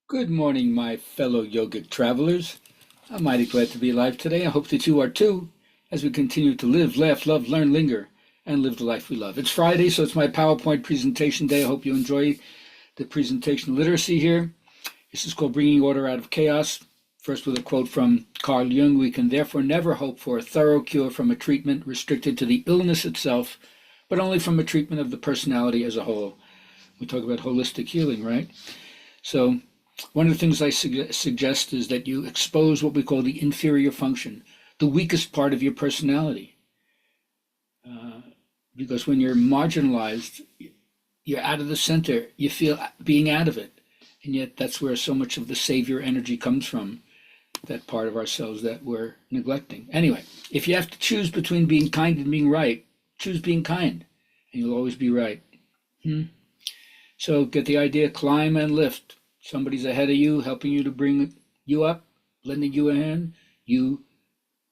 Good morning, my fellow yogic travelers. I'm mighty glad to be alive today. I hope that you are too, as we continue to live, laugh, love, learn, linger, and live the life we love. It's Friday, so it's my PowerPoint presentation day. I hope you enjoy the presentation literacy here. This is called Bringing Order Out of Chaos. First, with a quote from Carl Jung: "We can therefore never hope for a thorough cure from a treatment restricted to the illness itself, but only from a treatment of the personality as a whole." We talk about holistic healing, right? So, one of the things I suggest is that you expose what we call the inferior function, the weakest part of your personality. Because when you're marginalized, you're out of the center, you feel being out of it. And yet that's where so much of the savior energy comes from, that part of ourselves that we're neglecting. Anyway, if you have to choose between being kind and being right, choose being kind, and you'll always be right. So get the idea, climb and lift. Somebody's ahead of you, helping you to bring you up, lending you a hand. You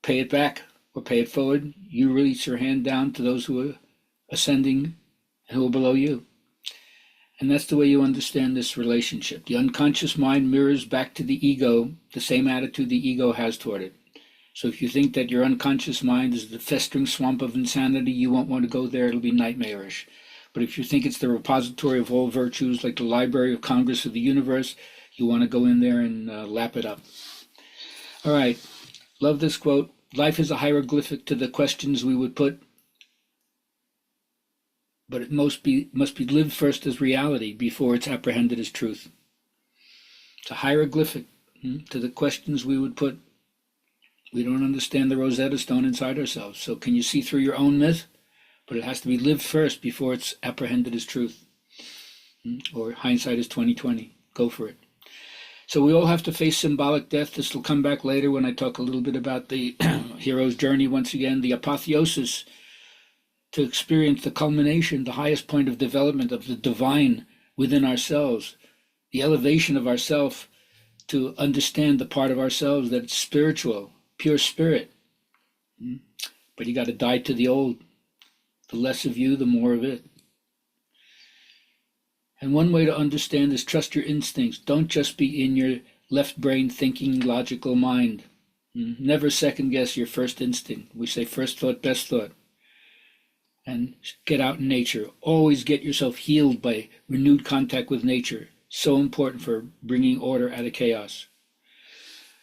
pay it back or pay it forward. You release your hand down to those who are ascending and who are below you. And that's the way you understand this relationship. The unconscious mind mirrors back to the ego the same attitude the ego has toward it. So if you think that your unconscious mind is the festering swamp of insanity, you won't want to go there. It'll be nightmarish. But if you think it's the repository of all virtues, like the Library of Congress of the universe, you want to go in there and lap it up. All right, love this quote. Life is a hieroglyphic to the questions we would put, but it must be lived first as reality before it's apprehended as truth. It's a hieroglyphic to the questions we would put. We don't understand the Rosetta Stone inside ourselves. So can you see through your own myth? But it has to be lived first before it's apprehended as truth. Or hindsight is 2020. Go for it. So we all have to face symbolic death. This will come back later when I talk a little bit about the hero's journey once again, the apotheosis, to experience the culmination, the highest point of development of the divine within ourselves, the elevation of ourself to understand the part of ourselves that it's spiritual, pure spirit. But you got to die to the old. The less of you, the more of it. And one way to understand is trust your instincts. Don't just be in your left brain thinking logical mind. Never second guess your first instinct. We say first thought, best thought. And get out in nature. Always get yourself healed by renewed contact with nature. So important for bringing order out of chaos.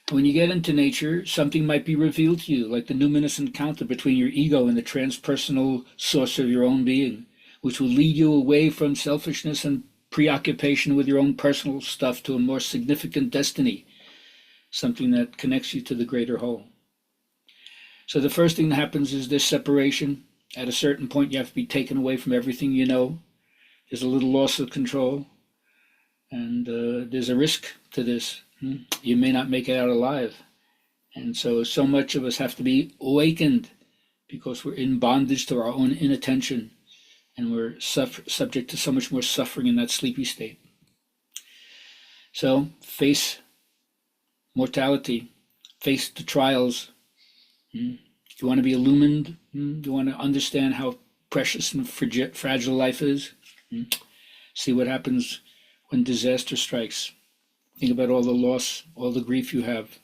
When you get into nature, something might be revealed to you, like the numinous encounter between your ego and the transpersonal source of your own being, which will lead you away from selfishness and preoccupation with your own personal stuff to a more significant destiny, something that connects you to the greater whole. So the first thing that happens is this separation. At a certain point, you have to be taken away from everything you know. There's a little loss of control, and there's a risk to this. You may not make it out alive. And so much of us have to be awakened because we're in bondage to our own inattention, and we're subject to so much more suffering in that sleepy state. So face mortality, face the trials. You want to be illumined? You want to understand how precious and fragile life is? See what happens when disaster strikes. Think about all the loss, all the grief you have.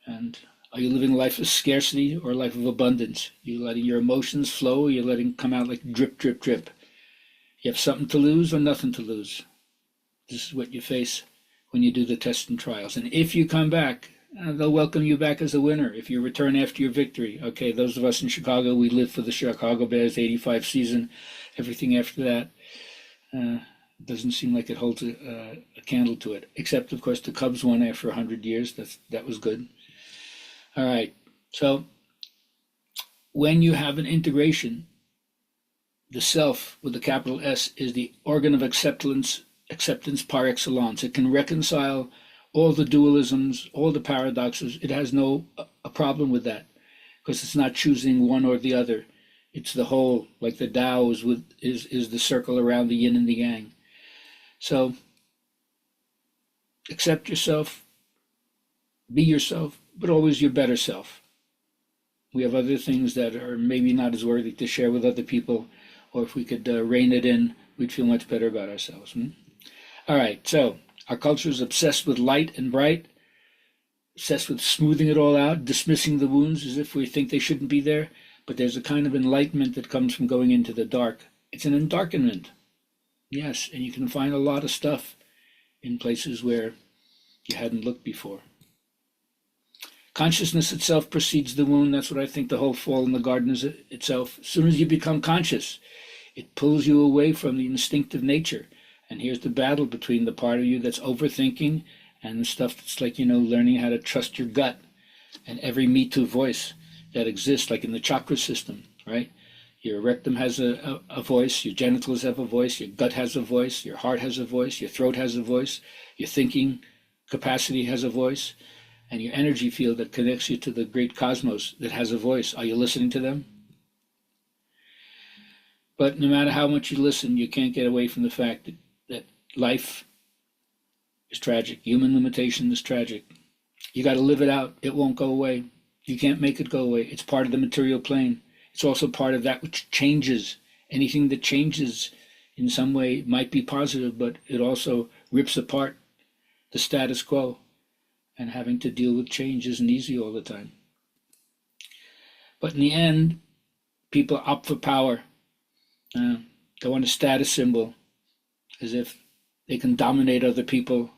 And are you living a life of scarcity or a life of abundance? You letting your emotions flow, or you're letting them come out like drip, drip, drip? You have something to lose or nothing to lose. This is what you face when you do the tests and trials. And if you come back, they'll welcome you back as a winner. If you return after your victory. Okay, those of us in Chicago, we live for the Chicago Bears 85 season. Everything after that doesn't seem like it holds a candle to it, except of course the Cubs won after 100 years. That was good. All right, so when you have an integration, the self with the capital S is the organ of acceptance par excellence. It can reconcile all the dualisms, all the paradoxes. It has a problem with that because it's not choosing one or the other. It's the whole, like the Tao is the circle around the yin and the yang. So accept yourself, be yourself, but always your better self. We have other things that are maybe not as worthy to share with other people, or if we could rein it in, we'd feel much better about ourselves. All right, so Our culture is obsessed with light and bright, obsessed with smoothing it all out, dismissing the wounds as if we think they shouldn't be there. But there's a kind of enlightenment that comes from going into the dark. It's an endarkenment. Yes, and you can find a lot of stuff in places where you hadn't looked before. Consciousness itself precedes the wound. That's what I think the whole fall in the garden is itself. As soon as you become conscious, it pulls you away from the instinctive nature. And here's the battle between the part of you that's overthinking and the stuff that's like, learning how to trust your gut and every Me Too voice that exists, like in the chakra system, right? Your rectum has a voice, your genitals have a voice, your gut has a voice, your heart has a voice, your throat has a voice, your thinking capacity has a voice, and your energy field that connects you to the great cosmos that has a voice. Are you listening to them? But no matter how much you listen, you can't get away from the fact that life is tragic. Human limitation is tragic. You got to live it out. It won't go away. You can't make it go away. It's part of the material plane. It's also part of that which changes. Anything that changes in some way might be positive, but it also rips apart the status quo. And having to deal with change isn't easy all the time. But in the end, people opt for power. They want a status symbol, as if they can dominate other people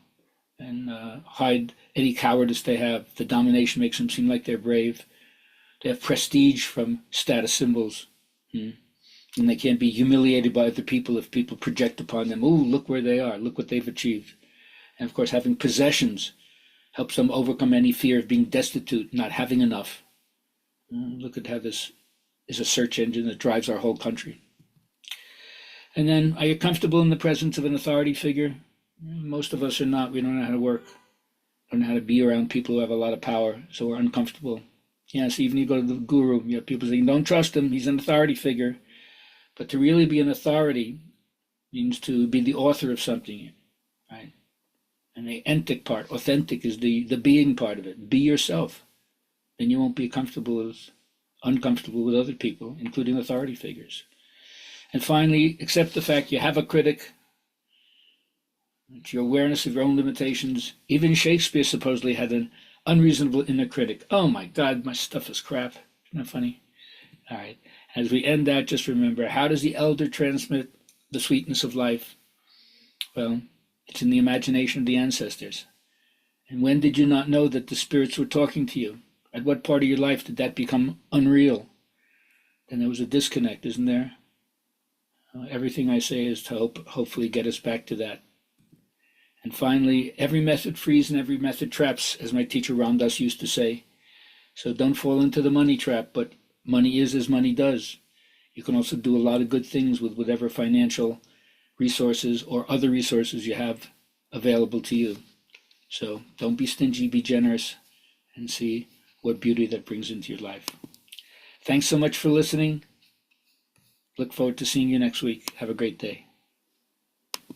and hide any cowardice they have. The domination makes them seem like they're brave. They have prestige from status symbols. And they can't be humiliated by other people if people project upon them, ooh, look where they are, look what they've achieved. And of course, having possessions helps them overcome any fear of being destitute, not having enough. Look at how this is a search engine that drives our whole country. And then, are you comfortable in the presence of an authority figure? Most of us are not. We don't know how to work. Don't know how to be around people who have a lot of power, so we're uncomfortable. Yes, even you go to the guru, you have people saying, don't trust him, he's an authority figure. But to really be an authority means to be the author of something, right? And the entic part, authentic, is the being part of it. Be yourself. Then you won't be uncomfortable with other people, including authority figures. And finally, accept the fact you have a critic. It's your awareness of your own limitations. Even Shakespeare supposedly had an unreasonable inner critic. Oh my God, my stuff is crap. Isn't that funny? All right. As we end that, just remember, how does the elder transmit the sweetness of life? Well, it's in the imagination of the ancestors. And when did you not know that the spirits were talking to you? At what part of your life did that become unreal? Then there was a disconnect, isn't there? Everything I say is to hopefully get us back to that. And finally, every method frees and every method traps, as my teacher Ram Dass used to say. So don't fall into the money trap, but money is as money does. You can also do a lot of good things with whatever financial resources or other resources you have available to you. So don't be stingy, be generous, and see what beauty that brings into your life. Thanks so much for listening. Look forward to seeing you next week. Have a great day.